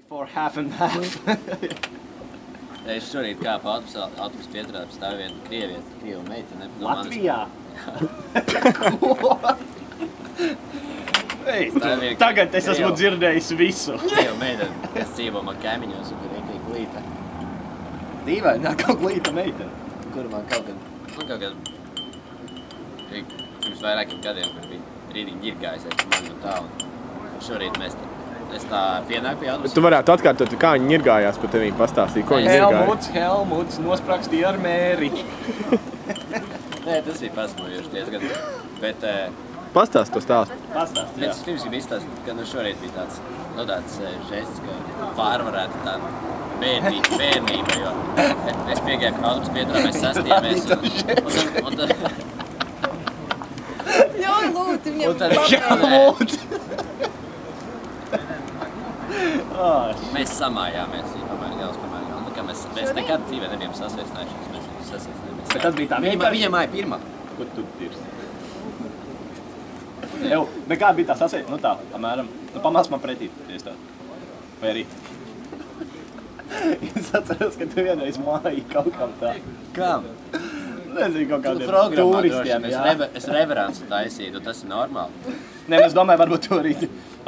For half and half. Es šorīt kāpu autobusu pieturā stāv viena krievu meitene. Latvijā? Ko? Tagad es esmu dzirdējis visu. Krievu meitene, kas dzīvo man kaimiņos un kur vienkārši glīta. Dīvaini, kaut glīta meitene. Kur man kaut kad pirms vairākiem gadiem, kur bija rītīgi ģirgājusies par mani un tā. Un šorīt es tā pienāku pie autobusu. Tu varētu atkārtot, kā viņi ņirgājās par tevīm pastāstīt, ko viņi ņirgāja. Helmuts, nosprakstīja ar mēri. Nē, tas bija pasmojoši diezgan, bet... Pastāst to stāstu. Pastāst, jā. Bet es pirms gribu izstāstīt, ka šorīt bija tāds žests, ka pārvarētu tādu bērnību, jo es piegāju pie autobusu pieturā, mēs sastījāmies un Ļauj, lūdzu, viņam Helmuts! Mēs samājāmies, nu, kā mēs nekad dzīvē nebijām sasveicinājušies, mēs viņus sasveicinājāmies. Bet tas bija tā vienkārši? Viņa māja pirmā. Kur tu dirsi? Nekā bija tā sasveicināšana? Nu tā, apmēram. Nu pamāc man pretī, ties tā. Vai arī? Es atceros, ka tu vienreiz māji kaut kam tā. Kam? Nezinu, kaut kādiem turistiem. jā. Es reveransu taisītu, tas ir normāli. Nē, es domāju, varbūt tu arī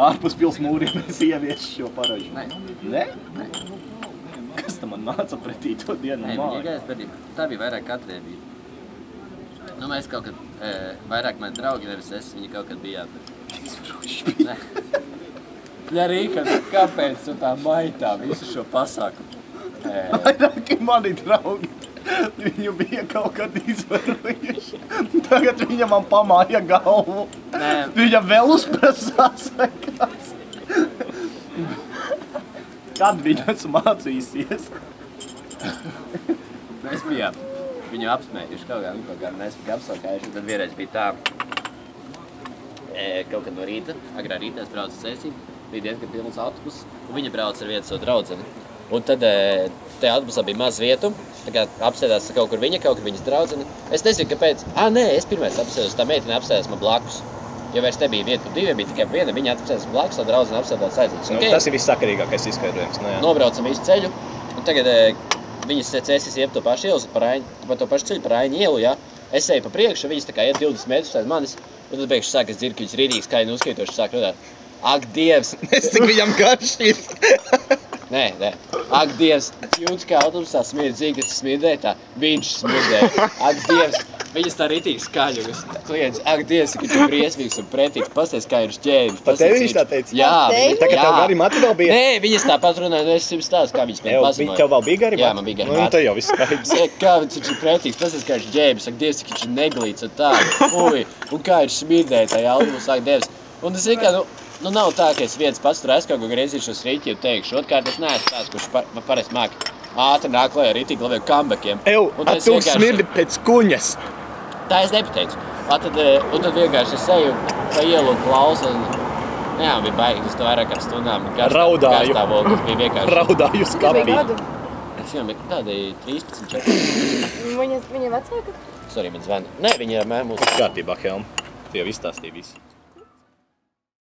ārpus pils mūriem es ieviešu šo paražu. Nē. Nē? Kas tam man nāca pretī to dienu Nē, māju? viņa gājas, tā bija vairāk katrēbība. Nu, mēs kaut kad, vairāk mani draugi, nevis es, viņi kaut kad bijām. Nē. Ja Rīka, kāpēc tu tā maitā visu šo pasākumu? Vairāki mani draugi. Viņu bija kaut kad izvarojuši. Tagad viņa man pamāja galvu. Nē. Viņa vēl uzprasās vai kas. Kad viņas mācīsies? Mēs bijām viņu apsmējuši kaut kā nespēki apsaukājuši. Tad vienreiz bija tā, kaut kad no rīta, agrā rītā es braucu sēsību, bija diezgan pilns autobus, un viņa brauc ar vienu savu draudzeni. Un tad tajā autobusā bija maz vietu, tā kā apsēdās kaut kur viņas draudzene. Es nezinu, kāpēc. Nē, es pirmais apsēdos, tā meitene apsēdās man blakus. Jo vairs nebija vietu par diviem, bija tikai viena, viņa apsēdās man blakus, tā draudzene apsēdās aizies. Nu, Okay. tas ir vissakarīgākais izskaidrojums. Nu, jā. Nobraucam visu ceļu, un tagad viņas cēsīs iep to pašu ielu, pa to pašu ceļu, par Raiņu ielu, jā. Es eju pa priekšu, viņas tā kā iet 20 metrus aiz manis, un tad beigšu sākas dzird, ka viņas rīdīgi skaļi uzkrītoši sāk runāt. Ak, Dievs! Es tik viņam garš ir. Nē. Ak, Dievs! Jūtas kā autobusā smirdz, zini, kas smirdēja tā? Viņš smirdēja. Ak, Dievs! Viņas tā ritīgi skaļi. Klients, ak, Dievs, ka tu briesmīgs un pretīgs. Pasties, kā ir šķēvis. Pa tevi viņš tā teica? Jā. Tā kā tev gari mati vēl bija? Nē, viņas tāpat runāja, es jums stāstu, kā viņas man paziņoja. Tev vēl bija gari mati? Jā, man bija gari mati. mati. Nu, tā jau viss skaidrs. Kā viņš ir pretīgs, pasties, kā ir šķēvis. Ak, Dievs, ka viņš ir neglīts un tā. Ui, un kā ir smirdēja tajā autobusā, ak, Dievs. Un tas ir kā, nu nav tā, ka es viens pats tur aizkaugu griezīšos rīķi un teikšu. Otrkārt, es neesmu tāds, kurš parasti māk ātri nāk klajā rītīgi labiem comebakiem. Tu smirdi pēc kuņas. Tā es nepateicu. Un tad vienkārši es eju pa ielu un klausu. Jā, bija baigi, es to vairāk ar stundām. Raudāju. Garstāvoklis bija vienkārši. Raudāju skapī. Es jau bija tādi 13, 14. Viņa vecāka? Sorry, man zvana. Nē, viņa ir mūsu. Kārtībā, Helma. Tu jau izstāstīji visu.